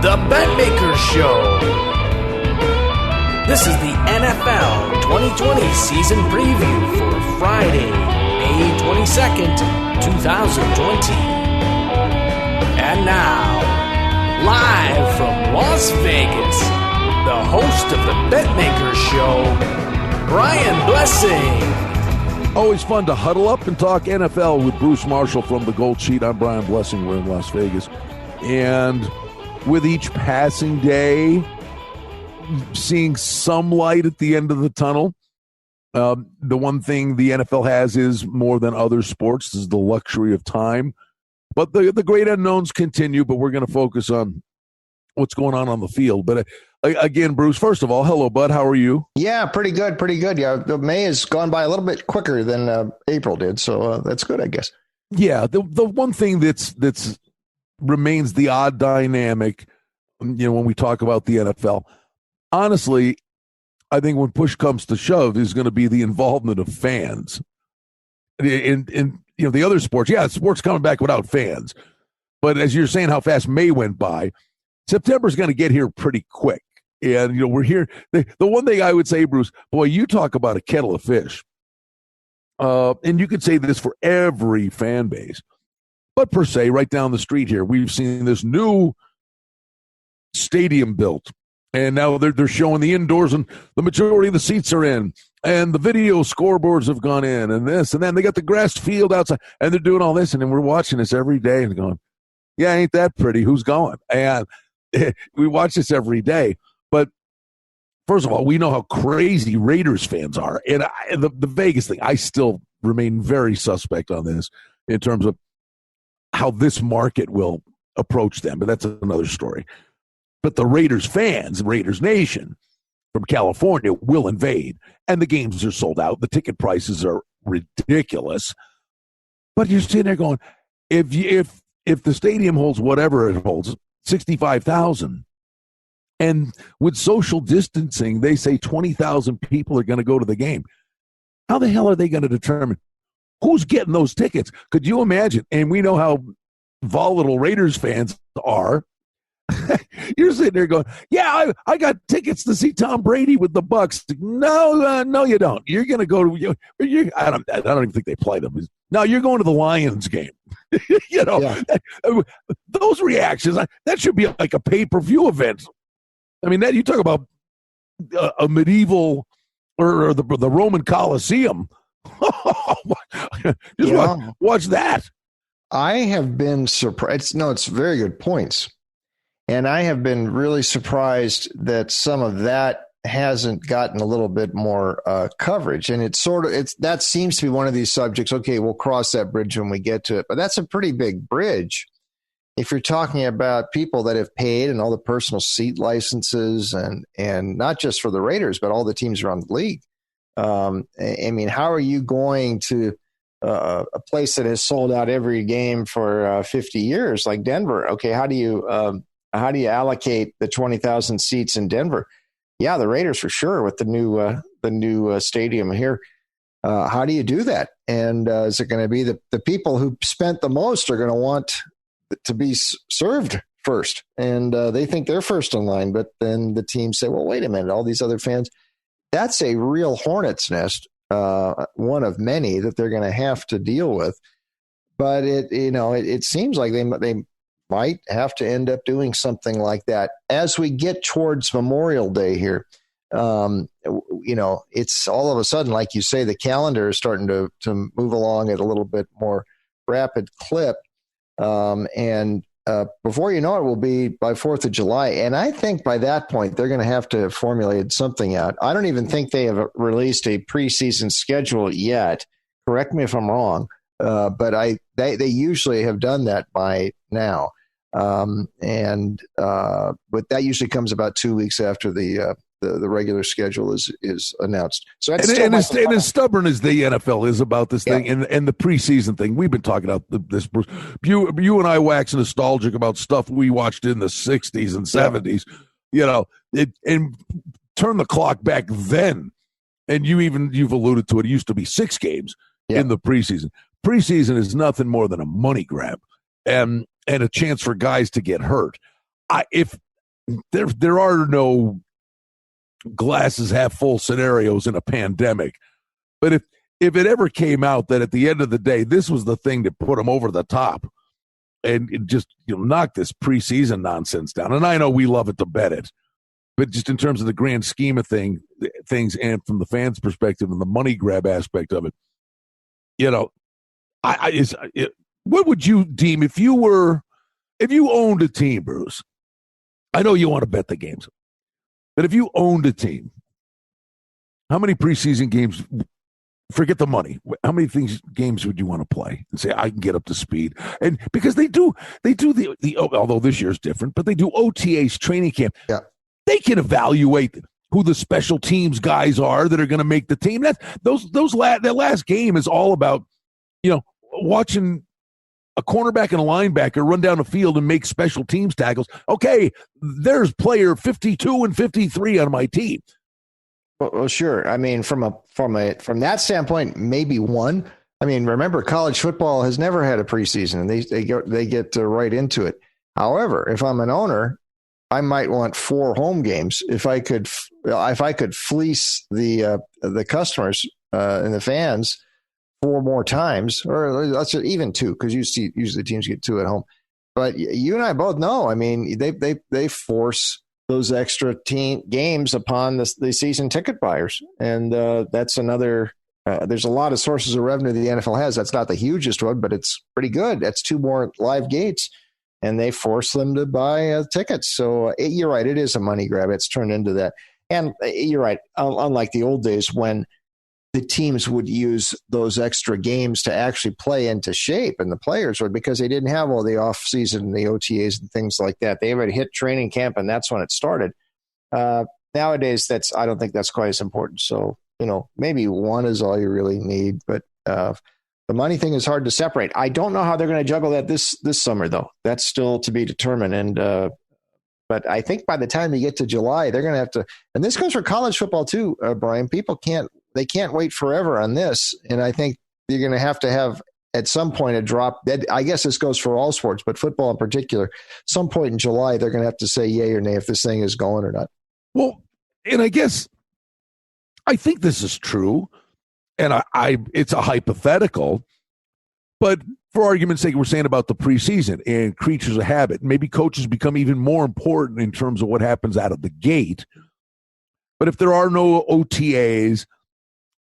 the Betmaker Show. This is the NFL 2020 season preview for Friday, May 22nd, 2020. And now, live from Las Vegas, the host of the Betmaker Show, Brian Blessing. Always fun to huddle up and talk NFL with Bruce Marshall from the Gold Sheet. I'm Brian Blessing. We're in Las Vegas. And with each passing day, seeing some light at the end of the tunnel. The one thing the NFL has is more than other sports is the luxury of time. But the great unknowns continue, but we're going to focus on what's going on the field. But again, Bruce, first of all, hello, bud. How are you? Yeah, pretty good. Yeah, May has gone by a little bit quicker than April did, so that's good, I guess. Yeah, the one thing that's remains the odd dynamic, when we talk about the NFL, honestly, I think when push comes to shove is going to be the involvement of fans. In the other sports, sports coming back without fans. But as you're saying how fast May went by, September's going to get here pretty quick. And, we're here. The one thing I would say, Bruce, boy, you talk about a kettle of fish. And you could say this for every fan base. But per se, right down the street here, we've seen this new stadium built. And now they're showing the indoors, and the majority of the seats are in. And the video scoreboards have gone in, and this. And then they got the grass field outside, and they're doing all this. And then we're watching this every day and going, yeah, ain't that pretty? Who's going? And we watch this every day. But first of all, we know how crazy Raiders fans are. And the Vegas thing, I still remain very suspect on this in terms of how this market will approach them. But that's another story. But the Raiders fans, Raiders Nation from California will invade. And the games are sold out. The ticket prices are ridiculous. But you're sitting there going, if the stadium holds whatever it holds, 65,000, and with social distancing, they say 20,000 people are going to go to the game. How the hell are they going to determine who's getting those tickets? Could you imagine? And we know how volatile Raiders fans are. You're sitting there going, yeah, I got tickets to see Tom Brady with the Bucks. No, you don't. You're going to go to I don't even think they play them. No, you're going to the Lions game. Yeah. Those reactions, that should be like a pay-per-view event. I mean, that you talk about a medieval or the Roman Colosseum. Watch that. I have been surprised. No, it's very good points. And I have been really surprised that some of that hasn't gotten a little bit more coverage. And that seems to be one of these subjects. Okay, we'll cross that bridge when we get to it. But that's a pretty big bridge. If you're talking about people that have paid and all the personal seat licenses and not just for the Raiders, but all the teams around the league. I mean, how are you going to a place that has sold out every game for 50 years like Denver? Okay, how do you allocate the 20,000 seats in Denver? Yeah, the Raiders for sure with the new stadium here. How do you do that? And is it going to be the people who spent the most are going to want to be served first, and they think they're first in line? But then the team say, well, wait a minute, all these other fans. That's a real hornet's nest, one of many that they're going to have to deal with. But it seems like they might have to end up doing something like that as we get towards Memorial Day here. It's all of a sudden, like you say, the calendar is starting to move along at a little bit more rapid clip. And before you know it, will be by 4th of July. And I think by that point, they're going to have to formulate something out. I don't even think they have released a preseason schedule yet. Correct me if I'm wrong. But they usually have done that by now. But that usually comes about 2 weeks after the regular schedule is announced. So that's as stubborn as the NFL is about this thing and the preseason thing. We've been talking about this, Bruce. You and I wax nostalgic about stuff we watched in the 60s and 70s. And turn the clock back then. And you've alluded to it. It used to be 6 games in the preseason. Preseason is nothing more than a money grab and a chance for guys to get hurt. If there are no glasses half full scenarios in a pandemic. But if it ever came out that at the end of the day, this was the thing that put them over the top and it just knock this preseason nonsense down. And I know we love it to bet it, but just in terms of the grand scheme of things and from the fans' perspective and the money grab aspect of it, what would you deem if you owned a team, Bruce? I know you want to bet the games, but if you owned a team, how many preseason games? Forget the money. How many games would you want to play and say I can get up to speed? And because they do the although this year's different, but they do OTAs, training camp. Yeah, they can evaluate who the special teams guys are that are going to make the team. That last game is all about watching a cornerback and a linebacker run down the field and make special teams tackles. Okay, there's player 52 and 53 on my team. Well, sure. I mean, from that standpoint, maybe one. I mean, remember, college football has never had a preseason, and they get right into it. However, if I'm an owner, I might want 4 home games if I could fleece the customers and the fans 4 more times, or let's just even 2, because usually teams get 2 at home. But you and I both know. I mean, they force those extra games upon the season ticket buyers. And that's another, there's a lot of sources of revenue the NFL has. That's not the hugest one, but it's pretty good. That's 2 more live gates, and they force them to buy tickets. So you're right. It is a money grab. It's turned into that. And you're right. Unlike the old days when the teams would use those extra games to actually play into shape, and the players would, because they didn't have all the off season, the OTAs and things like that. They already hit training camp, and that's when it started. Nowadays, I don't think that's quite as important. So, maybe 1 is all you really need, but the money thing is hard to separate. I don't know how they're going to juggle that this summer, though. That's still to be determined. And, but I think by the time you get to July, they're going to have to, and this goes for college football too, Brian, people can't wait forever on this. And I think you're going to have at some point a drop. I guess this goes for all sports, but football in particular, some point in July, they're going to have to say yay or nay if this thing is going or not. Well, and I guess I think this is true, and it's a hypothetical, but for argument's sake, we're saying about the preseason and creatures of habit. Maybe coaches become even more important in terms of what happens out of the gate. But if there are no OTAs,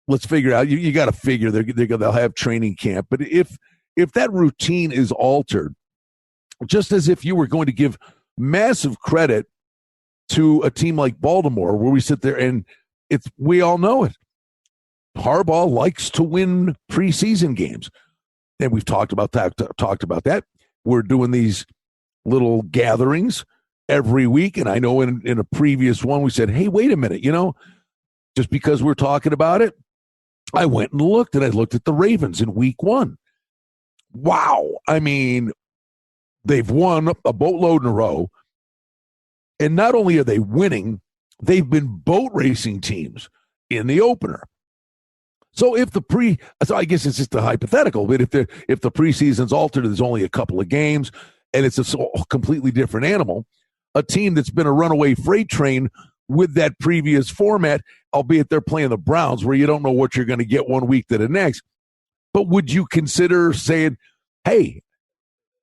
let's figure out. You got to figure they'll have training camp. But if that routine is altered, just as if you were going to give massive credit to a team like Baltimore, where we sit there and we all know it. Harbaugh likes to win preseason games, and we've talked about that. We're doing these little gatherings every week, and I know in a previous one we said, "Hey, wait a minute, just because we're talking about it." I went and looked, and I looked at the Ravens in week 1. Wow. I mean, they've won a boatload in a row. And not only are they winning, they've been boat racing teams in the opener. So so I guess it's just a hypothetical, but if the preseason's altered, there's only a couple of games, and it's a completely different animal. A team that's been a runaway freight train with that previous format, albeit they're playing the Browns, where you don't know what you're going to get one week to the next. But would you consider saying, hey,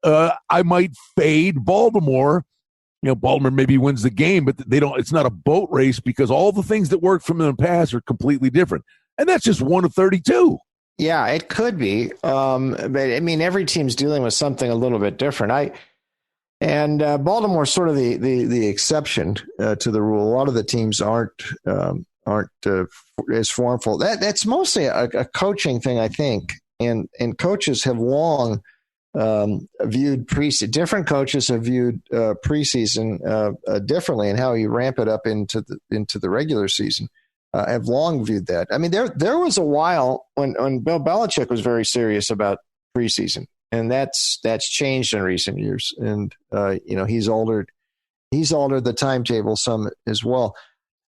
I might fade Baltimore? Baltimore maybe wins the game, but it's not a boat race because all the things that worked from in the past are completely different. And that's just 1 of 32. Yeah, it could be. But I mean, every team's dealing with something a little bit different. Baltimore's sort of the exception to the rule. A lot of the teams aren't as formful. That's mostly a coaching thing, I think. And coaches have long viewed preseason. Different coaches have viewed preseason differently, and how you ramp it up into the regular season. Have long viewed that. I mean, there was a while when Bill Belichick was very serious about preseason. And that's changed in recent years, and he's altered the timetable some as well.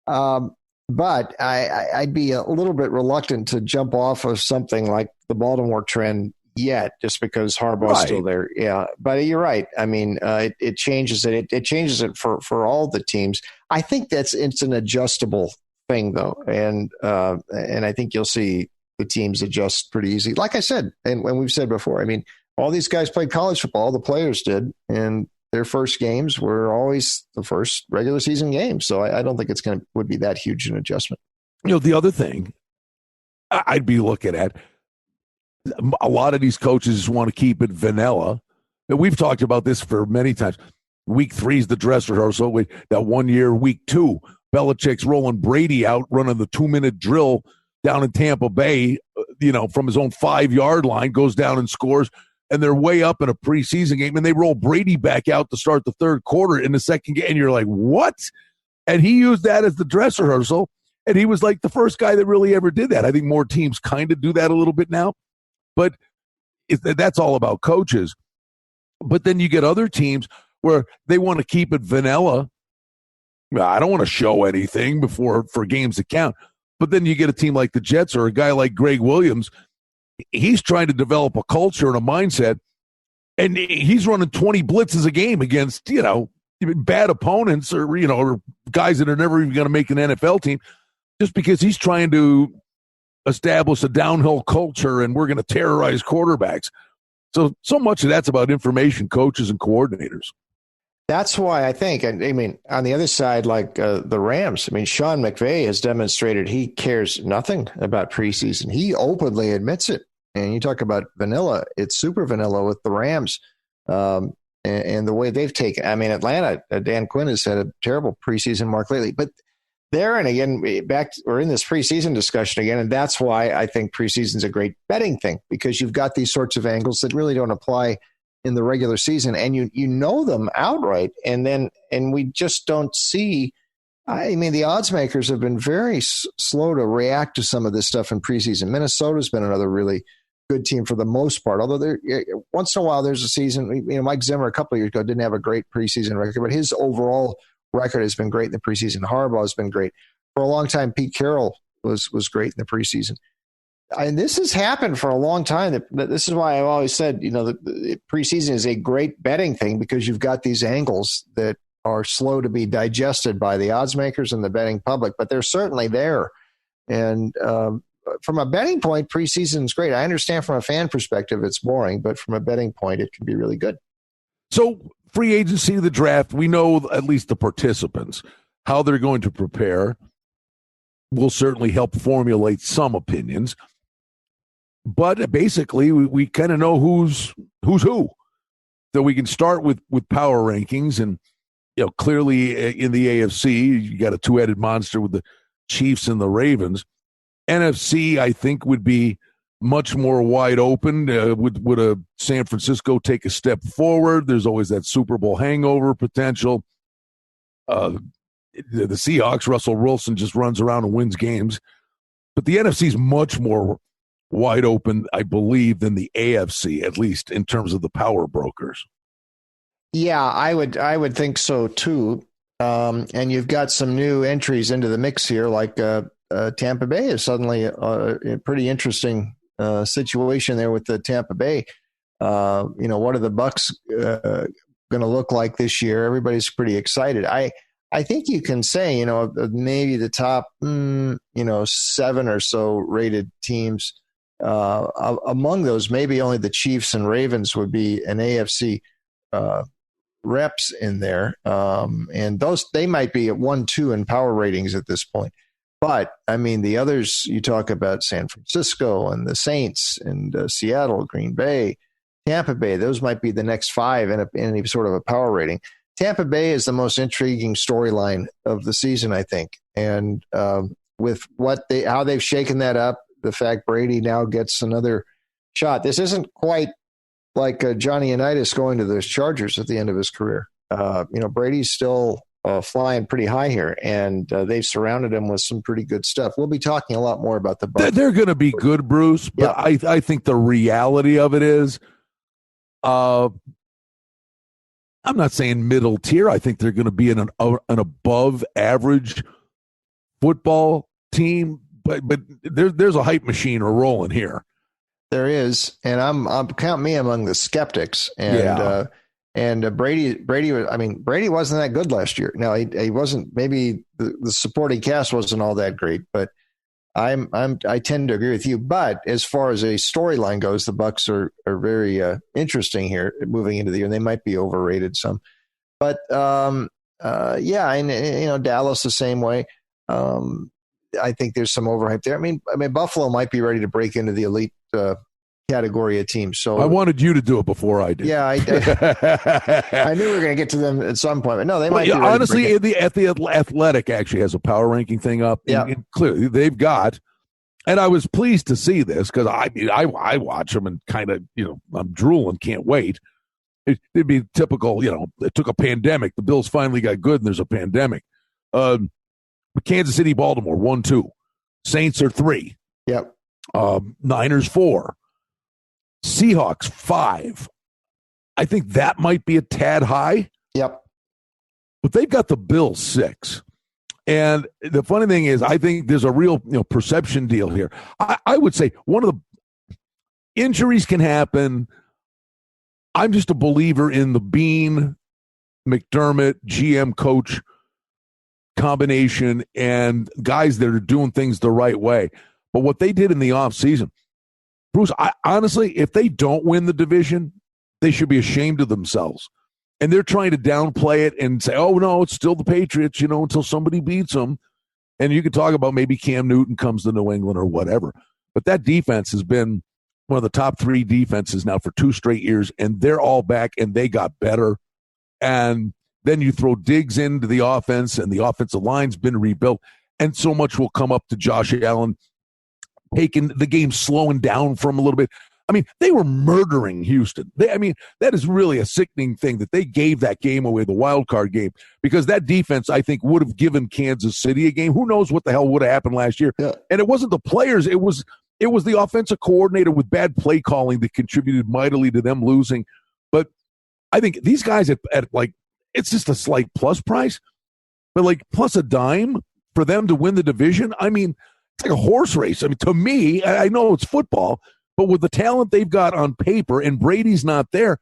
But I'd be a little bit reluctant to jump off of something like the Baltimore trend yet, just because Harbaugh's still there. Yeah, but you're right. I mean, it changes it. It changes it for all the teams. I think it's an adjustable thing, though, and I think you'll see the teams adjust pretty easy. Like I said, and we've said before, I mean, all these guys played college football. The players did, and their first games were always the first regular season games. So I don't think would be that huge an adjustment. The other thing I'd be looking at, a lot of these coaches want to keep it vanilla. And we've talked about this for many times. Week 3 is the dress rehearsal. That 1 year, week 2, Belichick's rolling Brady out, running the 2-minute drill down in Tampa Bay, from his own 5-yard line, goes down and scores. And they're way up in a preseason game, and they roll Brady back out to start the third quarter in the second game. And you're like, what? And he used that as the dress rehearsal. And he was like the first guy that really ever did that. I think more teams kind of do that a little bit now. But that's all about coaches. But then you get other teams where they want to keep it vanilla. I don't want to show anything for games that count. But then you get a team like the Jets or a guy like Greg Williams. He's trying to develop a culture and a mindset, and he's running 20 blitzes a game against, bad opponents or guys that are never even going to make an NFL team, just because he's trying to establish a downhill culture and we're going to terrorize quarterbacks. So much of that's about information, coaches, and coordinators. That's why I think, I mean, on the other side, like the Rams, I mean, Sean McVay has demonstrated he cares nothing about preseason. He openly admits it. And you talk about vanilla, it's super vanilla with the Rams and the way they've taken. I mean, Atlanta, Dan Quinn has had a terrible preseason mark lately. But there, and again, we're in this preseason discussion again, and that's why I think preseason is a great betting thing, because you've got these sorts of angles that really don't apply in the regular season, and you know them outright, and we just don't see. I mean, the odds makers have been very slow to react to some of this stuff in preseason. Minnesota's been another really good team for the most part, although once in a while there's a season. Mike Zimmer a couple of years ago didn't have a great preseason record, but his overall record has been great in the preseason. Harbaugh has been great for a long time. Pete Carroll was great in the preseason. And this has happened for a long time. This is why I've always said, the preseason is a great betting thing, because you've got these angles that are slow to be digested by the odds makers and the betting public, but they're certainly there. And from a betting point, preseason is great. I understand from a fan perspective it's boring, but from a betting point, it can be really good. So free agency, the draft, we know at least the participants, how they're going to prepare will certainly help formulate some opinions. But basically, we kind of know who's who. So we can start with power rankings, and clearly in the AFC, you got a two-headed monster with the Chiefs and the Ravens. NFC, I think, would be much more wide open. Would a San Francisco take a step forward? There's always that Super Bowl hangover potential. The Seahawks, Russell Wilson just runs around and wins games. But the NFC is much more wide open, I believe, than the AFC, at least in terms of the power brokers. Yeah, I would think so too. And you've got some new entries into the mix here, like Tampa Bay is suddenly a pretty interesting situation there with the Tampa Bay. What are the Bucs going to look like this year? Everybody's pretty excited. I think you can say, maybe the top, 7 or so rated teams. Among those, maybe only the Chiefs and Ravens would be an AFC reps in there. And they might be at 1-2 in power ratings at this point. But, I mean, the others, you talk about San Francisco and the Saints and Seattle, Green Bay, Tampa Bay, those might be the next 5 in any sort of a power rating. Tampa Bay is the most intriguing storyline of the season, I think. And with how they've shaken that up, the fact Brady now gets another shot. This isn't quite like Johnny Unitas going to those Chargers at the end of his career. Brady's still flying pretty high here, and they've surrounded him with some pretty good stuff. We'll be talking a lot more about the Bucs. They're going to be good, Bruce, but yeah. I think the reality of it is I'm not saying middle tier. I think they're going to be an above average football team, but there's a hype machine rolling here. There is, and I'm count me among the skeptics. And Brady was. I mean, Brady wasn't that good last year. Now he wasn't. Maybe the supporting cast wasn't all that great, but I tend to agree with you. But as far as a storyline goes, the Bucs are very interesting here moving into the year. And they might be overrated some, but yeah, and Dallas the same way. I think there's some overhype there. I mean, Buffalo might be ready to break into the elite category of teams. So I wanted you to do it before I did. Yeah, I knew we were going to get to them at some point, but no, they might. Be honestly, the Athletic actually has a power ranking thing up. Yeah, and clearly they've got. And I was pleased to see this because I watch them and kind of I'm drooling, can't wait. It'd be typical, it took a pandemic. The Bills finally got good, and there's a pandemic. Kansas City, Baltimore 1-2, Saints are 3. Yep. Niners 4. Seahawks 5. I think that might be a tad high. Yep. But they've got the Bills 6. And the funny thing is, I think there's a real perception deal here. I would say one of the injuries can happen. I'm just a believer in the Bean, McDermott, GM coach combination and guys that are doing things the right way. But what they did in the offseason, Bruce, honestly, if they don't win the division, they should be ashamed of themselves. And they're trying to downplay it and say, oh, no, it's still the Patriots, until somebody beats them. And you could talk about maybe Cam Newton comes to New England or whatever. But that defense has been one of the top 3 defenses now for 2 straight years, and they're all back, and they got better. And then you throw Diggs into the offense, and the offensive line's been rebuilt, and so much will come up to Josh Allen taking the game, slowing down for him a little bit. I mean, they were murdering Houston. That is really a sickening thing that they gave that game away, the wild card game, because that defense, I think, would have given Kansas City a game. Who knows what the hell would have happened last year? Yeah. And it wasn't the players. It was the offensive coordinator with bad play calling that contributed mightily to them losing. But I think these guys at it's just a slight plus price, but plus a dime for them to win the division. I mean, it's like a horse race. I mean, to me, I know it's football, but with the talent they've got on paper and Brady's not there,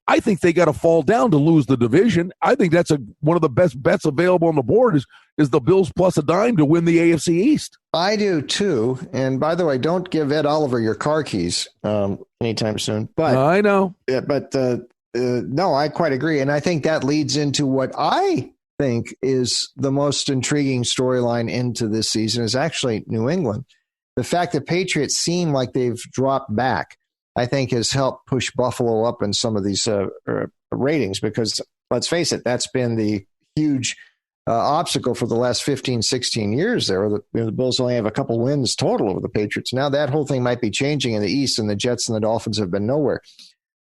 I think they got to fall down to lose the division. I think that's one of the best bets available on the board is the Bills plus a dime to win the AFC East. I do too. And by the way, don't give Ed Oliver your car keys anytime soon. But I know. But no, I quite agree. And I think that leads into what I think is the most intriguing storyline into this season is actually New England. The fact that Patriots seem like they've dropped back, I think, has helped push Buffalo up in some of these ratings because, let's face it, that's been the huge obstacle for the last 15, 16 years there. The Bills only have a couple wins total over the Patriots. Now that whole thing might be changing in the East, and the Jets and the Dolphins have been nowhere.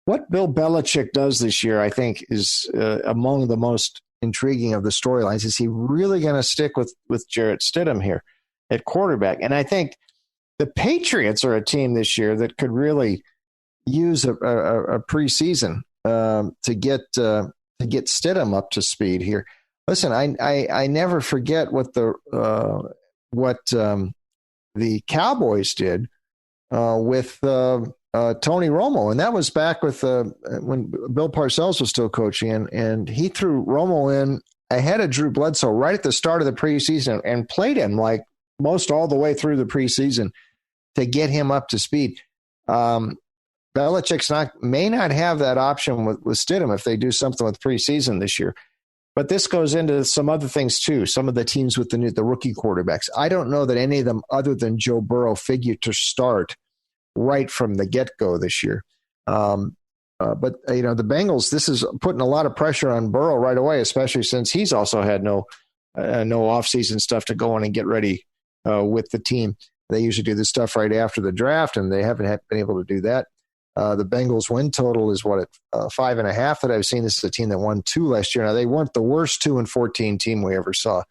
What Bill Belichick does this year, I think, is among the most intriguing of the storylines. Is he really going to stick with Jarrett Stidham here at quarterback? And I think the Patriots are a team this year that could really use a preseason to get Stidham up to speed here. Listen, I never forget what the Cowboys did with Tony Romo, and that was back with when Bill Parcells was still coaching, and he threw Romo in ahead of Drew Bledsoe right at the start of the preseason and played him like most all the way through the preseason to get him up to speed. Belichick may not have that option with Stidham if they do something with preseason this year. But this goes into some other things too. Some of the teams with the rookie quarterbacks. I don't know that any of them other than Joe Burrow figure to start right from the get-go this year. But the Bengals, this is putting a lot of pressure on Burrow right away, especially since he's also had no offseason stuff to go on and get ready with the team. They usually do this stuff right after the draft, and they haven't been able to do that. The Bengals win total is 5.5 that I've seen. This is a team that won 2 last year. Now, they weren't the worst 2-14 team we ever saw,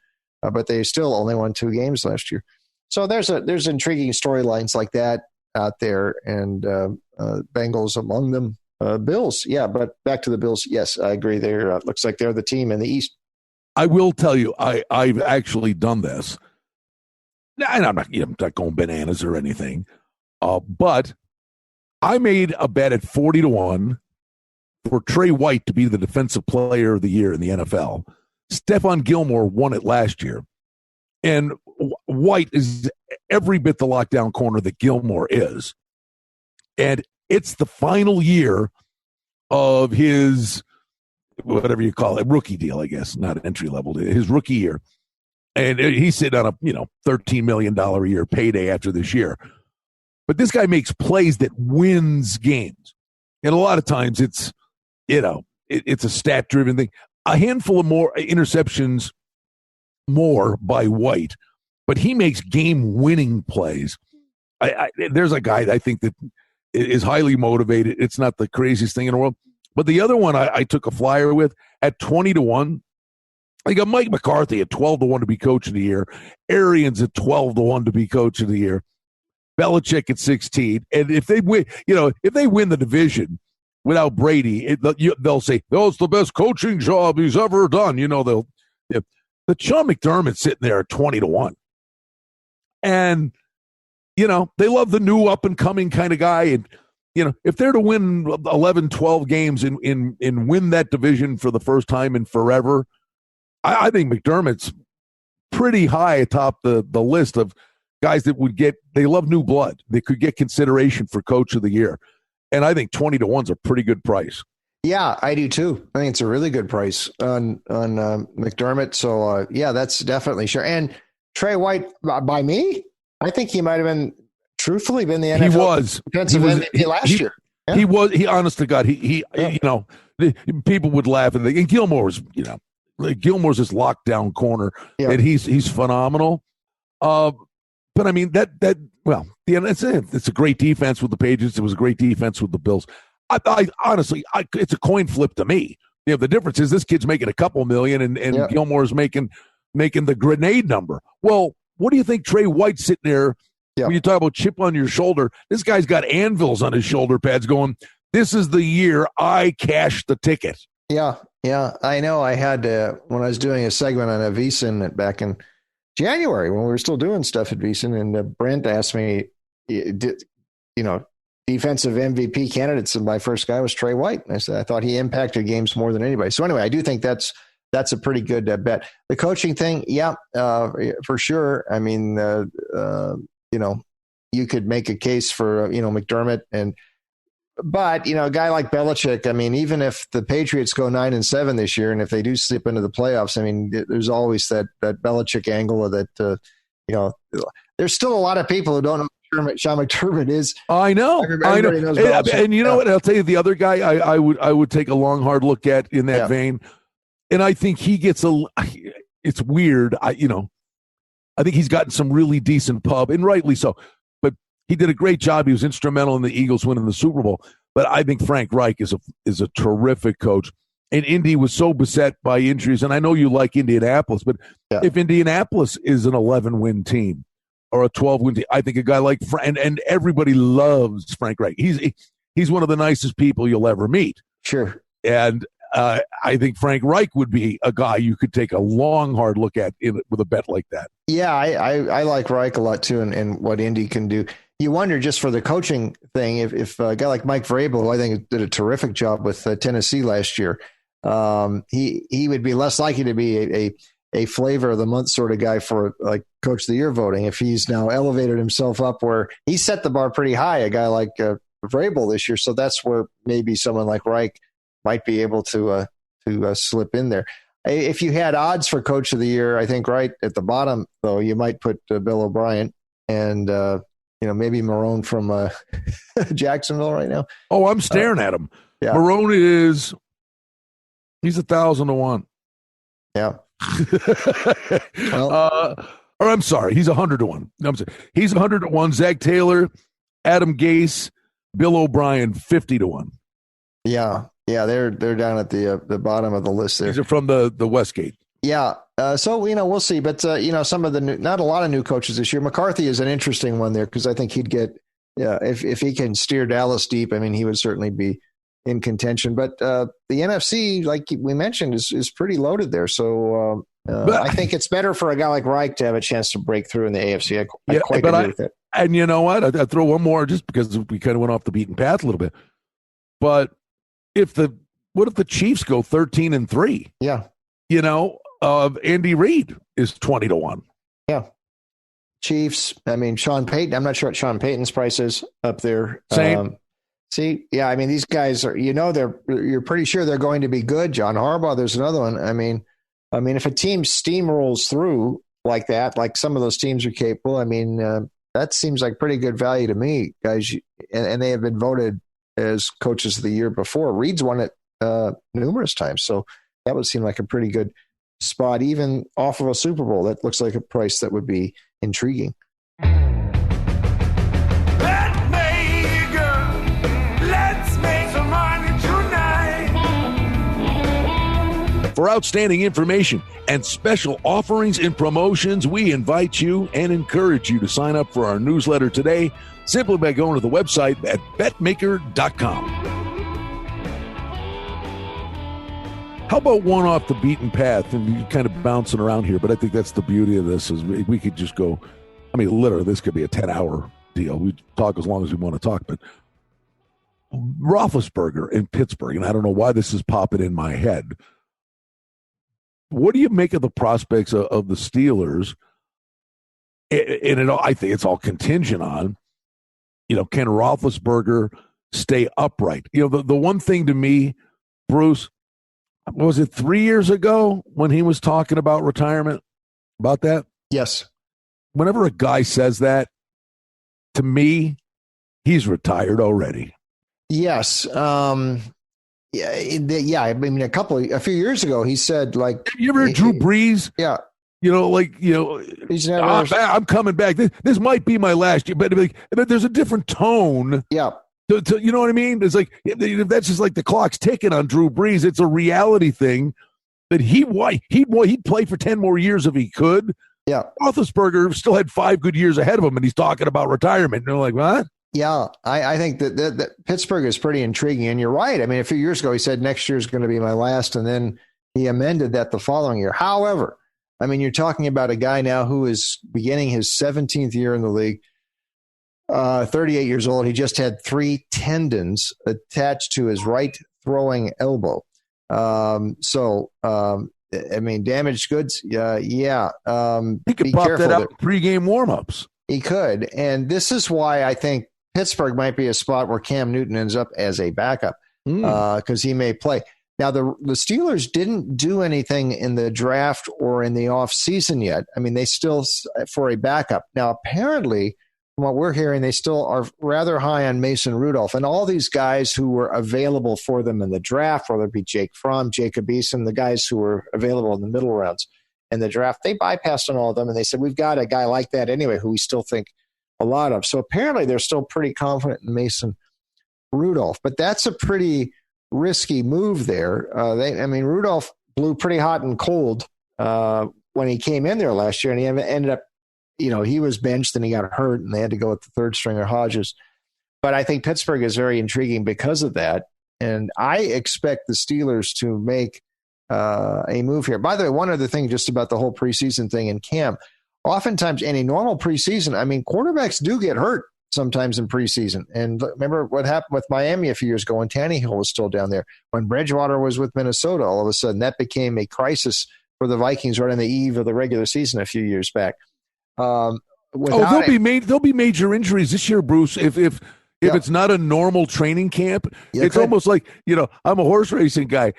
but they still only won 2 games last year. So there's intriguing storylines like that out there, and Bengals among them. Bills, yeah, but back to the Bills. Yes, I agree. They're looks like they're the team in the East. I will tell you, I've actually done this, and I'm not going bananas or anything, but I made a bet at 40-1 for Trey White to be the defensive player of the year in the NFL. Stephon Gilmore won it last year. And White is every bit the lockdown corner that Gilmore is. And it's the final year of his, whatever you call it, rookie deal, I guess, not entry level, his rookie year. And he's sitting on a, $13 million a year payday after this year. But this guy makes plays that wins games. And a lot of times it's, it's a stat-driven thing. A handful of more interceptions more by White, but he makes game-winning plays. There's a guy I think that is highly motivated. It's not the craziest thing in the world. But the other one I took a flyer with at 20-1. I got Mike McCarthy at 12-1 to be coach of the year. Arians at 12-1 to be coach of the year. Belichick at 16. And if they win, if they win the division without Brady, they'll say, "Oh, it's the best coaching job he's ever done." The Sean McDermott's sitting there at 20-1. And, they love the new up-and-coming kind of guy. And, if they're to win 11, 12 games and win that division for the first time in forever, I think McDermott's pretty high atop the list of guys that they love new blood. They could get consideration for coach of the year. And I think 20-1's a pretty good price. Yeah, I do too. I think it's a really good price on McDermott. So, that's definitely sure. And Trey White, by me, I think he might have truthfully been the NFL defensive MVP last year. Yeah. He was. He, honest to God, people would laugh and think, and Gilmore's, Gilmore's this lockdown corner, and he's phenomenal. But I mean it's a great defense with the Patriots. It was a great defense with the Bills. I honestly, it's a coin flip to me. The difference is this kid's making a couple million, and Gilmore's making the grenade number. Well, what do you think Trey White's sitting there? When you talk about chip on your shoulder, this guy's got anvils on his shoulder pads going, "This is the year I cashed the ticket." Yeah, I know. I had when I was doing a segment on VSiN back in January when we were still doing stuff at VSiN, and Brent asked me, defensive MVP candidates, and my first guy was Trey White. And I said I thought he impacted games more than anybody. So anyway, I do think that's a pretty good bet. The coaching thing, for sure. I mean, you could make a case for McDermott, but a guy like Belichick. I mean, even if the Patriots go 9-7 this year, and if they do slip into the playoffs, I mean, there's always that Belichick angle of that. There's still a lot of people who don't know who Sean McDermott is. I know. Everybody knows Belichick. And you know what? I'll tell you the other guy I would take a long, hard look at in that vein. And I think he gets it's weird. I think he's gotten some really decent pub, and rightly so. But he did a great job. He was instrumental in the Eagles winning the Super Bowl. But I think Frank Reich is a terrific coach. And Indy was so beset by injuries. And I know you like Indianapolis, but if Indianapolis is an 11-win team or a 12-win team, I think a guy like and everybody loves Frank Reich. He's one of the nicest people you'll ever meet. Sure. And I think Frank Reich would be a guy you could take a long, hard look at with a bet like that. Yeah, I like Reich a lot too, and what Indy can do. You wonder just for the coaching thing, if a guy like Mike Vrabel, who I think did a terrific job with Tennessee last year, he would be less likely to be a flavor of the month sort of guy for like coach of the year voting. If he's now elevated himself up where he set the bar pretty high, a guy like Vrabel this year, so that's where maybe someone like Reich might be able to slip in there. If you had odds for coach of the year, I think right at the bottom, though, you might put Bill O'Brien and, maybe Marone from Jacksonville right now. Oh, I'm staring at him. Yeah. Marone he's 1,000-1. Yeah. Or I'm sorry, he's 100-1. No, I'm sorry. He's 100-1. Zach Taylor, Adam Gase, Bill O'Brien, 50-1. Yeah. Yeah, they're down at the bottom of the list there. These are from the Westgate. Yeah. So, we'll see. But, some of the not a lot of new coaches this year. McCarthy is an interesting one there because I think he'd get, if he can steer Dallas deep, I mean, he would certainly be in contention. But the NFC, like we mentioned, is pretty loaded there. So I think it's better for a guy like Reich to have a chance to break through in the AFC. I quite agree with it. And you know what? I'd throw one more just because we kind of went off the beaten path a little bit. But what if the Chiefs go 13-3? Yeah. Andy Reid is 20-1. Yeah. Chiefs. I mean, Sean Payton. I'm not sure what Sean Payton's price is up there. Same. I mean, these guys are, you're pretty sure they're going to be good. John Harbaugh, there's another one. I mean, if a team steamrolls through like that, like some of those teams are capable, I mean, that seems like pretty good value to me, guys. And they have been voted as coaches of the year before. Reed's won it numerous times. So that would seem like a pretty good spot, even off of a Super Bowl. That looks like a price that would be intriguing. For outstanding information and special offerings and promotions, we invite you and encourage you to sign up for our newsletter today simply by going to the website at betmaker.com. How about one off the beaten path? And you're kind of bouncing around here, but I think that's the beauty of this is we could just go, I mean, literally, this could be a 10-hour deal. We talk as long as we want to talk, but Roethlisberger in Pittsburgh, and I don't know why this is popping in my head. What do you make of the prospects of the Steelers? I think it's all contingent on, can Roethlisberger stay upright? The one thing to me, Bruce, was it 3 years ago when he was talking about retirement, about that? Yes. Whenever a guy says that, to me, he's retired already. Yes. Yeah. I mean, a few years ago, he said, like, you ever heard Drew Brees? Yeah. He's never. I'm coming back. This might be my last year, but there's a different tone. Yeah. You know what I mean? It's like if that's just like the clock's ticking on Drew Brees. It's a reality thing that he'd play for 10 more years if he could. Yeah. Roethlisberger still had 5 good years ahead of him, and he's talking about retirement. And they're like, what? Yeah, I think that Pittsburgh is pretty intriguing. And you're right. I mean, a few years ago, he said next year is going to be my last, and then he amended that the following year. However, I mean, you're talking about a guy now who is beginning his 17th year in the league, 38 years old. He just had 3 tendons attached to his right throwing elbow. I mean, damaged goods. He could pop that out pregame warmups. He could. And this is why I think Pittsburgh might be a spot where Cam Newton ends up as a backup because he may play. Now, the Steelers didn't do anything in the draft or in the offseason yet. I mean, they still for a backup. Now, apparently, from what we're hearing, they still are rather high on Mason Rudolph. And all these guys who were available for them in the draft, whether it be Jake Fromm, Jacob Eason, the guys who were available in the middle rounds in the draft, they bypassed on all of them. And they said, we've got a guy like that anyway who we still think a lot of. So apparently they're still pretty confident in Mason Rudolph. But that's a pretty risky move there. Rudolph blew pretty hot and cold when he came in there last year, and he ended up, he was benched and he got hurt, and they had to go with the third stringer Hodges. But I think Pittsburgh is very intriguing because of that, and I expect the Steelers to make a move here. By the way, one other thing just about the whole preseason thing in camp. Oftentimes in a normal preseason, I mean, quarterbacks do get hurt sometimes in preseason. And remember what happened with Miami a few years ago when Tannehill was still down there. When Bridgewater was with Minnesota, all of a sudden that became a crisis for the Vikings right on the eve of the regular season a few years back. There'll be major injuries this year, Bruce. If it's not a normal training camp, it's almost like, I'm a horse racing guy.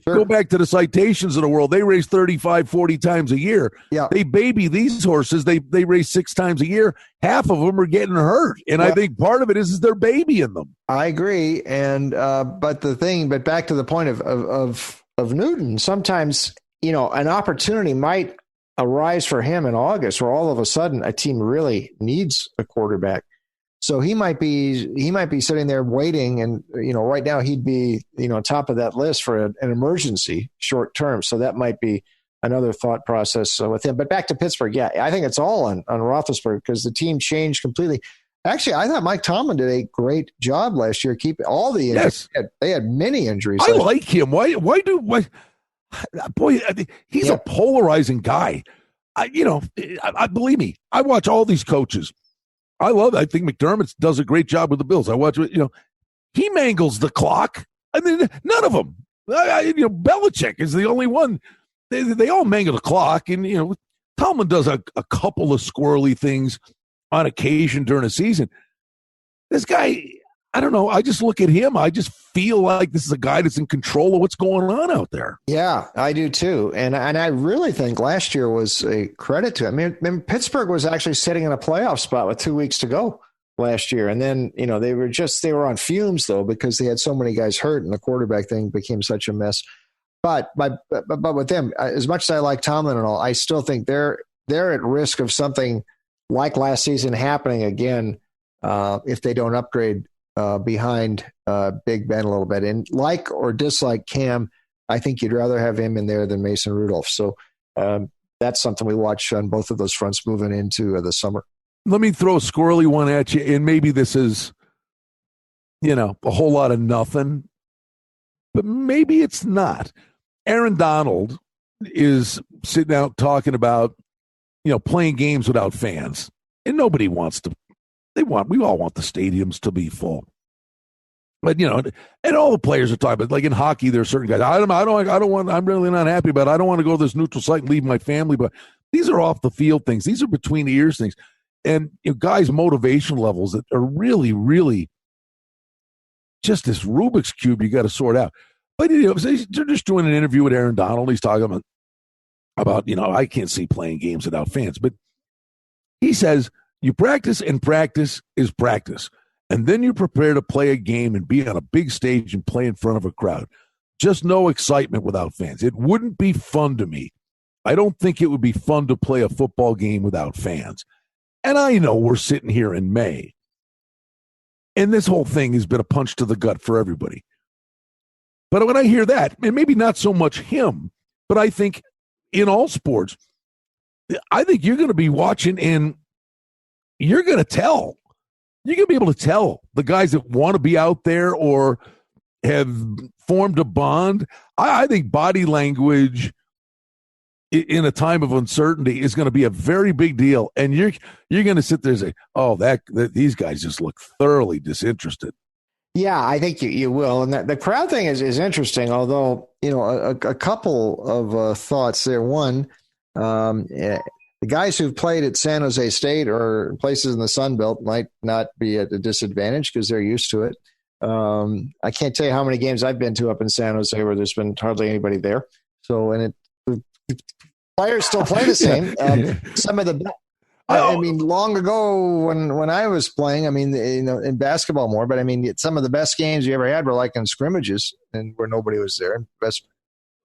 Go back to the citations of the world. They race 35, 40 times a year. Yeah. They baby these horses. They race 6 times a year. Half of them are getting hurt. And I think part of it is they're babying them. I agree. And, but back to the point of Newton, sometimes, an opportunity might arise for him in August where all of a sudden a team really needs a quarterback. So he might be sitting there waiting, and right now he'd be top of that list for an emergency short term. So that might be another thought process with him. But back to Pittsburgh, I think it's all on Roethlisberger because the team changed completely. Actually, I thought Mike Tomlin did a great job last year, keeping all the injuries. Yes. They had many injuries. I like him. Why? Boy, he's a polarizing guy. Believe me, I watch all these coaches. I love it. I think McDermott does a great job with the Bills. I watch it, he mangles the clock. I mean, none of them. Belichick is the only one. They all mangle the clock, and Tomlin does a couple of squirrely things on occasion during a season. This guy, I don't know. I just look at him. I just feel like this is a guy that's in control of what's going on out there. Yeah, I do too. And I really think last year was a credit to him. I mean, Pittsburgh was actually sitting in a playoff spot with 2 weeks to go last year. And then, they were on fumes though, because they had so many guys hurt and the quarterback thing became such a mess. But with them, as much as I like Tomlin and all, I still think they're at risk of something like last season happening again if they don't upgrade behind Big Ben a little bit. And like or dislike Cam, I think you'd rather have him in there than Mason Rudolph. So that's something we watch on both of those fronts moving into the summer. Let me throw a squirrely one at you, and maybe this is, a whole lot of nothing, but maybe it's not. Aaron Donald is sitting out talking about, playing games without fans, and nobody wants to. We all want the stadiums to be full, but and all the players are talking about, like in hockey, there are certain guys. I'm really not happy about it. I don't want to go to this neutral site and leave my family, but these are off the field things. These are between the ears things, and guys' motivation levels that are really, really just this Rubik's Cube you got to sort out. But they're just doing an interview with Aaron Donald. He's talking about I can't see playing games without fans, but he says you practice, and practice is practice, and then you prepare to play a game and be on a big stage and play in front of a crowd. Just no excitement without fans. It wouldn't be fun to me. I don't think it would be fun to play a football game without fans. And I know we're sitting here in May, and this whole thing has been a punch to the gut for everybody. But when I hear that, and maybe not so much him, but I think in all sports, I think you're going to be watching and you're going to tell. You're going to be able to tell the guys that want to be out there or have formed a bond. I think body language in a time of uncertainty is going to be a very big deal. And you're going to sit there and say, oh, these guys just look thoroughly disinterested. Yeah, I think you will. And the crowd thing is interesting, although, a couple of thoughts there. One, the guys who've played at San Jose State or places in the Sun Belt might not be at a disadvantage because they're used to it. I can't tell you how many games I've been to up in San Jose where there's been hardly anybody there. So, and players still play the same. Some of the long ago when I was playing, in basketball more, but some of the best games you ever had were like in scrimmages and where nobody was there.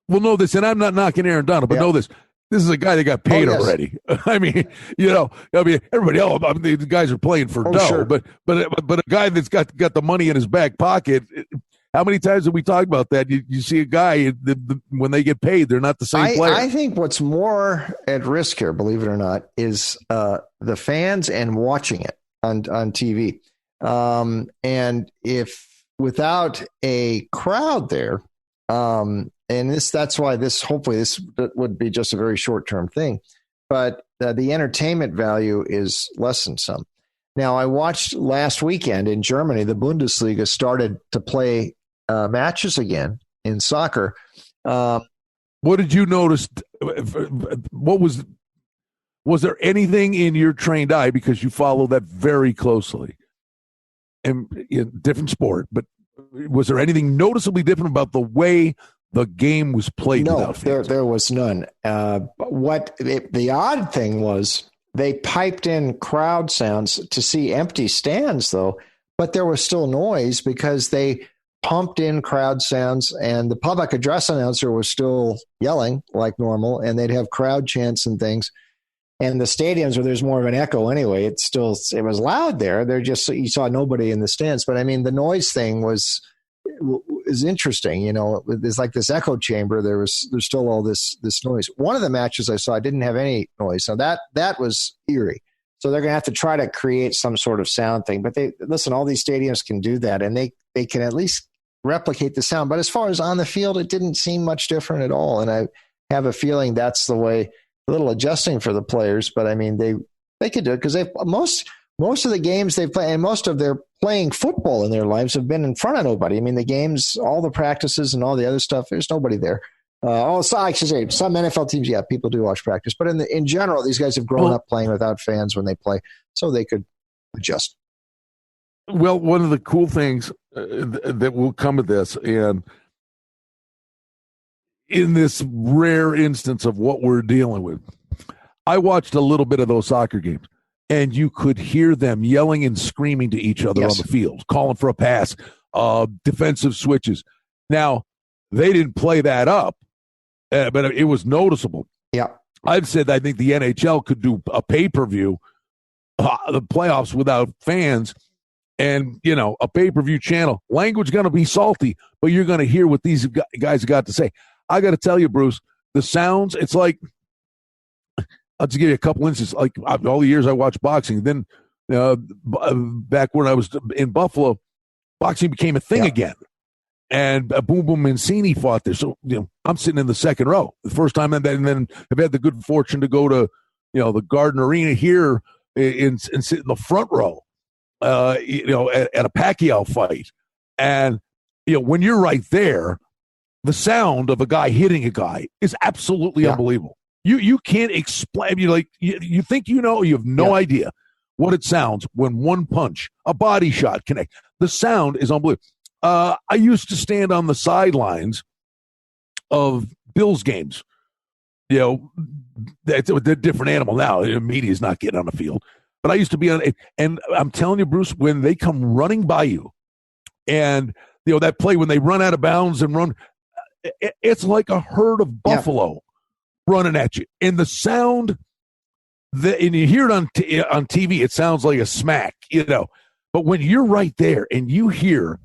Well, know this, and I'm not knocking Aaron Donald, but know this. This is a guy that got paid already. Everybody else, the guys are playing for dough, sure. but a guy that's got the money in his back pocket. How many times have we talked about that? You see a guy, when they get paid, they're not the same player. I think what's more at risk here, believe it or not, is the fans and watching it on TV. And if without a crowd there, and that's why hopefully this would be just a very short-term thing, but the entertainment value is lessened some. Now, I watched last weekend in Germany, the Bundesliga started to play matches again in soccer. What did you notice? What was there anything in your trained eye, because you follow that very closely, and different sport, but was there anything noticeably different about the way the game was played? No, there was none. The odd thing was they piped in crowd sounds to see empty stands, though, but there was still noise because they pumped in crowd sounds, and the public address announcer was still yelling like normal, and they'd have crowd chants and things. And the stadiums where there's more of an echo anyway, it was loud there. You saw nobody in the stands. But the noise thing is interesting. There's like this echo chamber. There's still all this noise. One of the matches I saw didn't have any noise. So that was eerie. So they're going to have to try to create some sort of sound thing. But all these stadiums can do that, and they can at least replicate the sound. But as far as on the field, it didn't seem much different at all. And I have a feeling that's the way, a little adjusting for the players. But they could do it because most of the games they play and most of their playing football in their lives have been in front of nobody. I mean, the games, all the practices and all the other stuff, there's nobody there. I should say some NFL teams, yeah, people do watch practice, but in general, these guys have grown up playing without fans when they play, so they could adjust. Well, one of the cool things that will come of this, and in this rare instance of what we're dealing with, I watched a little bit of those soccer games, and you could hear them yelling and screaming to each other on the field, calling for a pass, defensive switches. Now, they didn't play that up, but it was noticeable. Yeah. I've said I think the NHL could do a pay-per-view, the playoffs without fans, and, a pay-per-view channel. Language going to be salty, but you're going to hear what these guys got to say. I got to tell you, Bruce, the sounds, it's like, I'll just give you a couple instances. Like all the years I watched boxing, then back when I was in Buffalo, boxing became a thing again. And Boom Boom Mancini fought there. So, I'm sitting in the second row the first time, and then I've had the good fortune to go to, the Garden Arena here and sit in the front row, at a Pacquiao fight. And, when you're right there, the sound of a guy hitting a guy is absolutely unbelievable. You can't explain. You think you have no idea what it sounds when one punch, a body shot connect. The sound is unbelievable. I used to stand on the sidelines of Bills games. They're a different animal now. The media's not getting on the field. But I used to be on it. And I'm telling you, Bruce, when they come running by you and, that play when they run out of bounds and run, it's like a herd of buffalo running at you. And the sound, and you hear it on TV, it sounds like a smack, But when you're right there and you hear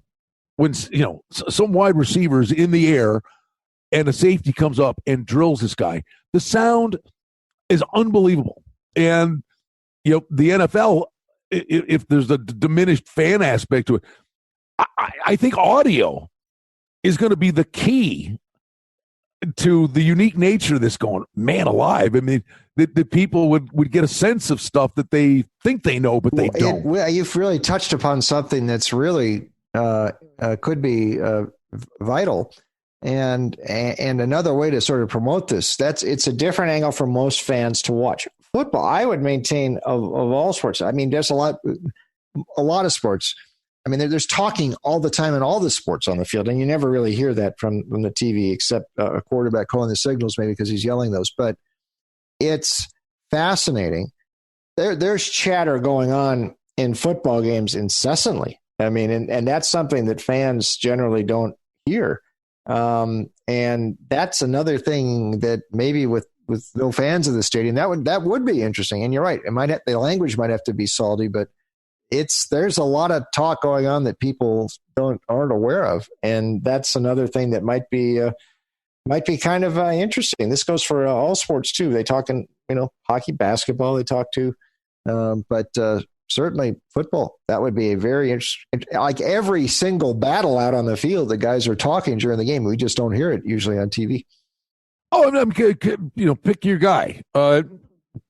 when, some wide receivers in the air and a safety comes up and drills this guy, the sound is unbelievable. And, the NFL, if there's a diminished fan aspect to it, I think audio is going to be the key to the unique nature of this going, man alive. I mean, that people would get a sense of stuff that they think they know, but they don't. You've really touched upon something that's really could be vital. And another way to sort of promote this, it's a different angle for most fans to watch. Football, I would maintain of all sports. I mean, there's a lot of sports. I mean, there's talking all the time in all the sports on the field, and you never really hear that from the TV except a quarterback calling the signals, maybe because he's yelling those. But it's fascinating. There's chatter going on in football games incessantly. I mean, and that's something that fans generally don't hear. And that's another thing that maybe with no fans in the stadium, that would be interesting. And you're right. The language might have to be salty, but there's a lot of talk going on that people aren't aware of. And that's another thing that might be kind of interesting. This goes for all sports too. They talk in, hockey, basketball, they talk to, but certainly football. That would be a very interesting, like every single battle out on the field, the guys are talking during the game. We just don't hear it usually on TV. Oh, I'm pick your guy. I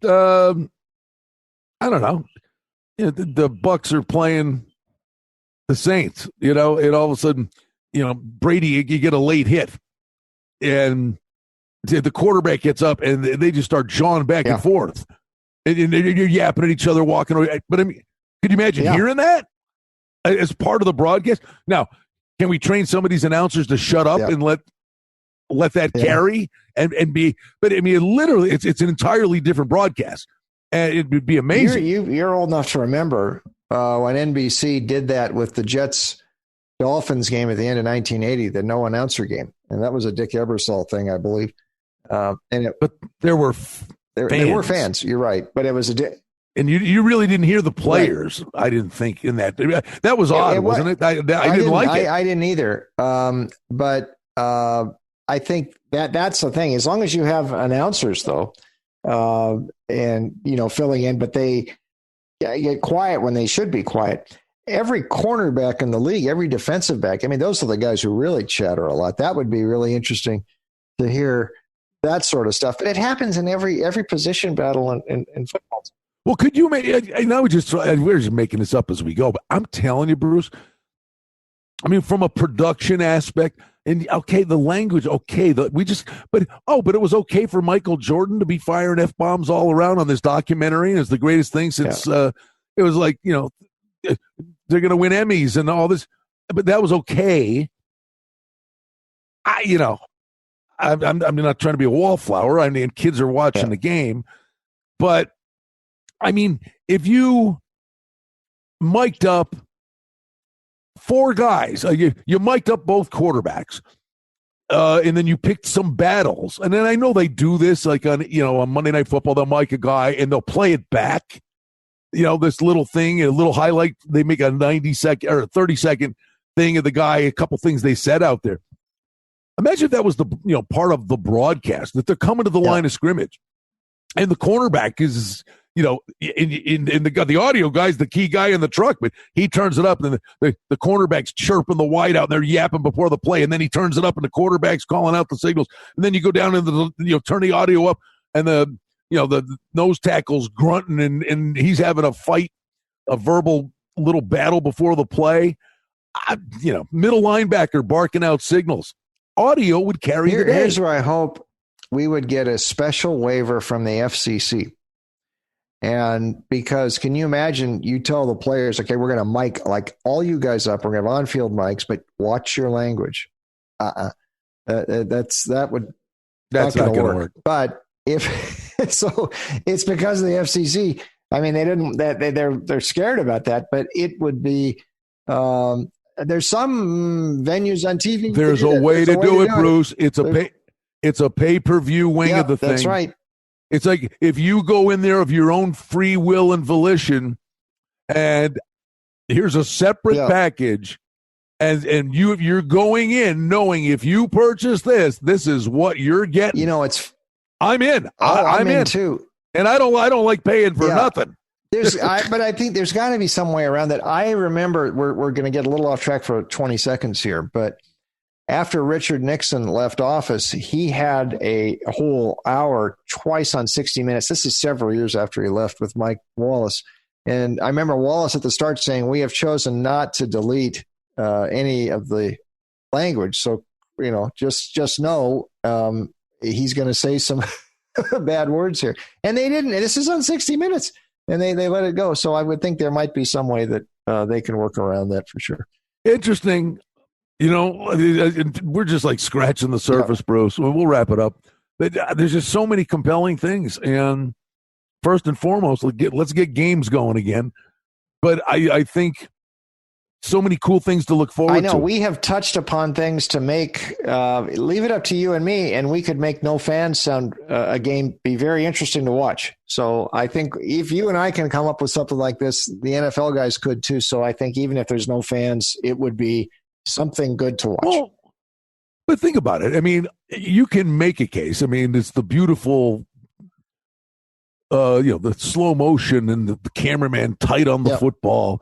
don't know. The Bucks are playing the Saints, and all of a sudden, Brady, you get a late hit, and the quarterback gets up, and they just start jawing back and forth, and you're yapping at each other, walking away. But I mean, could you imagine hearing that as part of the broadcast? Now, can we train some of these announcers to shut up and let that carry and be? But I mean, literally, it's an entirely different broadcast. And it would be amazing. You're old enough to remember when NBC did that with the Jets-Dolphins game at the end of 1980, the no announcer game, and that was a Dick Ebersol thing, I believe. But there were there were fans. You're right, but it was and you really didn't hear the players. Right. I didn't think in that. That was odd, wasn't it? I didn't like it. I didn't either. But I think that's the thing. As long as you have announcers, though. And filling in, but they get quiet when they should be quiet. Every cornerback in the league, every defensive back, I mean, those are the guys who really chatter a lot. That would be really interesting to hear that sort of stuff. But it happens in every position battle in football. Well, could you make? I know we're just making this up as we go, but I'm telling you, Bruce. I mean, from a production aspect, and okay, the language, okay, but it was okay for Michael Jordan to be firing F-bombs all around on this documentary, and it's the greatest thing since. It was like, they're going to win Emmys and all this, but that was okay. I'm not trying to be a wallflower. I mean, kids are watching the game, but I mean, if you mic'd up 4 guys, you mic'd up both quarterbacks, and then you picked some battles, and then I know they do this like on Monday Night Football, they'll mic a guy and they'll play it back. This little thing, a little highlight, they make a 90-second or 30-second thing of the guy, a couple things they said out there. Imagine if that was the part of the broadcast, that they're coming to the line of scrimmage and the cornerback is, in the audio guy's the key guy in the truck, but he turns it up and the cornerback's chirping the wide out and they're yapping before the play. And then he turns it up and the quarterback's calling out the signals. And then you go down into turn the audio up and the nose tackle's grunting and he's having a fight, a verbal little battle before the play. Middle linebacker barking out signals. Audio would carry the day. Here's where I hope we would get a special waiver from the FCC. And because can you imagine you tell the players, okay, we're going to mic like all you guys up. We're going to have on-field mics, but watch your language. That's not going to work. But so it's because of the FCC. I mean, they're scared about that, but it would be, there's some venues on TV. There's a way to do it, Bruce. It's a pay-per-view wing of the thing. That's right. It's like if you go in there of your own free will and volition, and here's a separate package, and you're going in knowing if you purchase this is what you're getting. I'm in. I'm in too, and I don't like paying for nothing. But I think there's got to be some way around that. I remember we're going to get a little off track for 20 seconds here, but after Richard Nixon left office, he had a whole hour twice on 60 Minutes. This is several years after he left with Mike Wallace. And I remember Wallace at the start saying, we have chosen not to delete any of the language. So, just know he's going to say some bad words here. And they didn't. This is on 60 Minutes. And they let it go. So I would think there might be some way that they can work around that for sure. Interesting. We're just like scratching the surface, Bruce. We'll wrap it up. There's just so many compelling things. And first and foremost, let's get games going again. But I think so many cool things to look forward to. I know. We have touched upon things to make, leave it up to you and me, and we could make no fans sound a game be very interesting to watch. So I think if you and I can come up with something like this, the NFL guys could too. So I think even if there's no fans, it would be something good to watch. Well, but think about it. I mean, you can make a case. I mean, it's the beautiful, the slow motion and the cameraman tight on the football,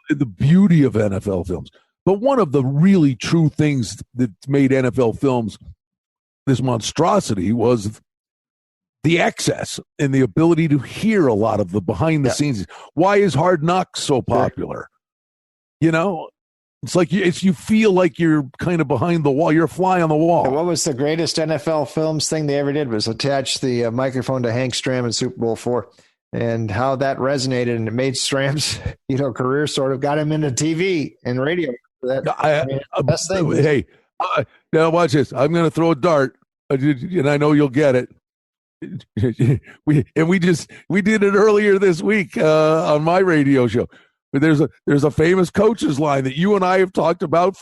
the beauty of NFL films. But one of the really true things that made NFL films this monstrosity was the access and the ability to hear a lot of the behind the scenes. Why is Hard Knocks so popular? It's like you feel like you're kind of behind the wall. You're a fly on the wall. What was the greatest NFL films thing they ever did was attach the microphone to Hank Stram in Super Bowl IV, and how that resonated and it made Stram's career sort of got him into TV and radio. Best thing. Hey, now watch this. I'm going to throw a dart, and I know you'll get it. We did it earlier this week on my radio show. But there's a famous coach's line that you and I have talked about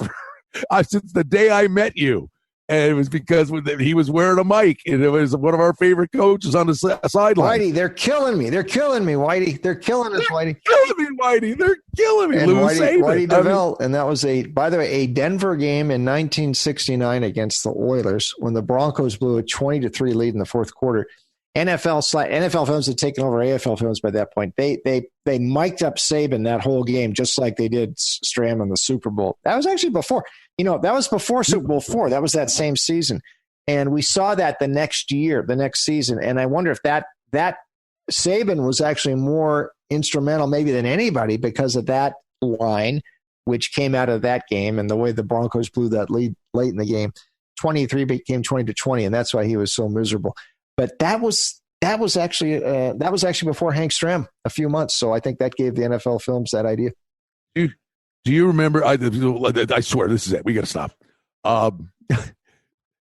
since the day I met you, and it was because he was wearing a mic, and it was one of our favorite coaches on the sideline. Whitey, they're killing me. They're killing me, Whitey. They're killing us, Whitey. Killing me, Whitey. They're killing me. And Whitey DeVell, and that was by the way, a Denver game in 1969 against the Oilers when the Broncos blew a 20-3 lead in the fourth quarter. NFL Films had taken over AFL Films by that point. They mic'd up Saban that whole game just like they did Stram in the Super Bowl. That was actually before. That was before Super Bowl IV. That was that same season. And we saw that the next season. And I wonder if that Saban was actually more instrumental maybe than anybody because of that line, which came out of that game and the way the Broncos blew that lead late in the game. 23 became 20-20, and that's why he was so miserable. But that was actually before Hank Stram, a few months. So I think that gave the NFL Films that idea. Do you remember? I swear this is it. We got to stop.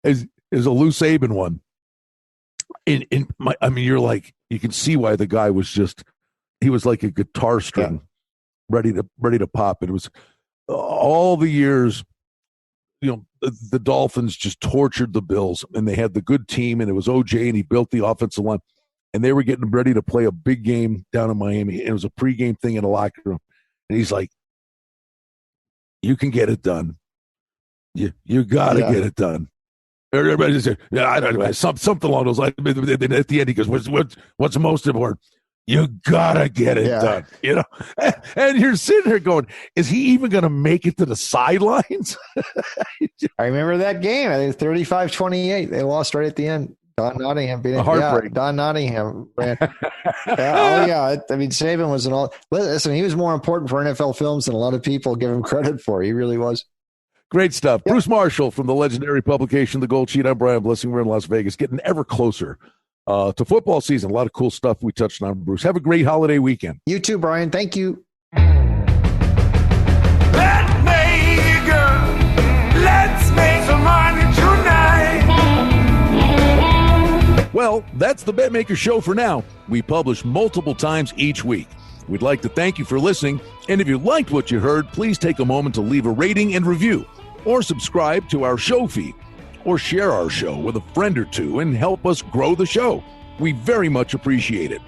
Is a Lou Saban one. You're like, you can see why the guy was he was like a guitar string, ready to pop. It was all the years, the Dolphins just tortured the Bills, and they had the good team, and it was OJ, and he built the offensive line, and they were getting ready to play a big game down in Miami, and it was a pregame thing in the locker room, and he's like, "You can get it done. You got to get it done." Everybody said, I don't know, something along those lines. At the end, he goes, "What's most important? You gotta get it done." And you're sitting there going, "Is he even going to make it to the sidelines?" I remember that game. I think 35-28. They lost right at the end. Don Nottingham beat it. Heartbreak. Don Nottingham ran. Saban was listen, he was more important for NFL Films than a lot of people give him credit for. He really was. Great stuff. Yep. Bruce Marshall from the legendary publication, The Gold Sheet. I'm Brian Blessing. We're in Las Vegas, getting ever closer to football season. A lot of cool stuff we touched on, Bruce. Have a great holiday weekend. You too, Brian. Thank you. Betmaker, let's make some money tonight. Well, that's the Betmaker Show for now. We publish multiple times each week. We'd like to thank you for listening, and if you liked what you heard, please take a moment to leave a rating and review, or subscribe to our show feed, or share our show with a friend or two and help us grow the show. We very much appreciate it.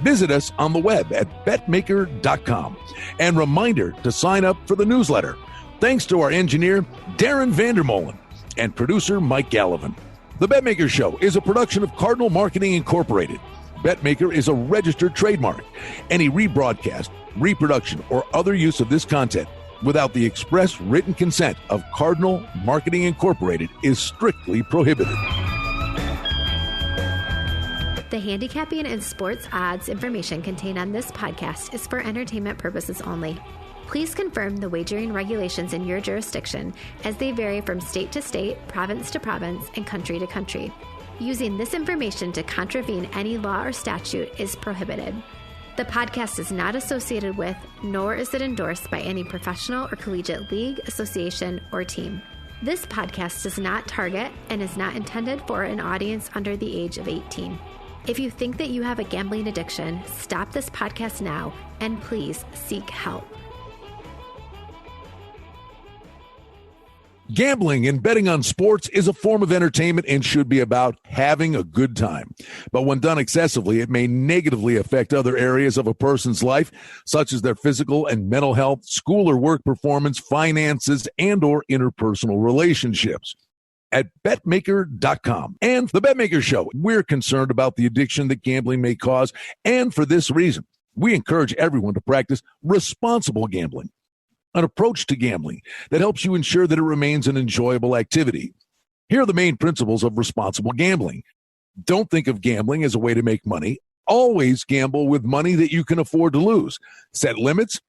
Visit us on the web at betmaker.com, and reminder to sign up for the newsletter. Thanks to our engineer, Darren Vandermolen, and producer, Mike Gallivan. The Betmaker Show is a production of Cardinal Marketing Incorporated. Betmaker is a registered trademark. Any rebroadcast, reproduction, or other use of this content without the express written consent of Cardinal Marketing Incorporated is strictly prohibited. The handicapping and sports odds information contained on this podcast is for entertainment purposes only. Please confirm the wagering regulations in your jurisdiction as they vary from state to state, province to province, and country to country. Using this information to contravene any law or statute is prohibited. The podcast is not associated with, nor is it endorsed by any professional or collegiate league, association, or team. This podcast does not target and is not intended for an audience under the age of 18. If you think that you have a gambling addiction, stop this podcast now and please seek help. Gambling and betting on sports is a form of entertainment and should be about having a good time. But when done excessively, it may negatively affect other areas of a person's life, such as their physical and mental health, school or work performance, finances, and or interpersonal relationships. At betmaker.com and the Betmaker Show, we're concerned about the addiction that gambling may cause, and for this reason, we encourage everyone to practice responsible gambling. An approach to gambling that helps you ensure that it remains an enjoyable activity. Here are the main principles of responsible gambling. Don't think of gambling as a way to make money. Always gamble with money that you can afford to lose. Set limits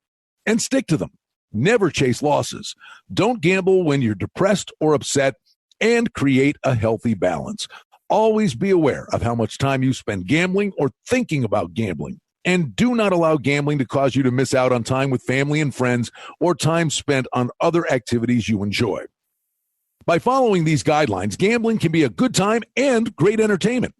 and stick to them. Never chase losses. Don't gamble when you're depressed or upset, and create a healthy balance. Always be aware of how much time you spend gambling or thinking about gambling. And do not allow gambling to cause you to miss out on time with family and friends or time spent on other activities you enjoy. By following these guidelines, gambling can be a good time and great entertainment.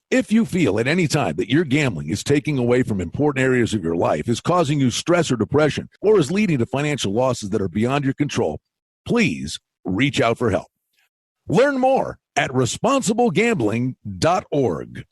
If you feel at any time that your gambling is taking away from important areas of your life, is causing you stress or depression, or is leading to financial losses that are beyond your control, please reach out for help. Learn more at responsiblegambling.org.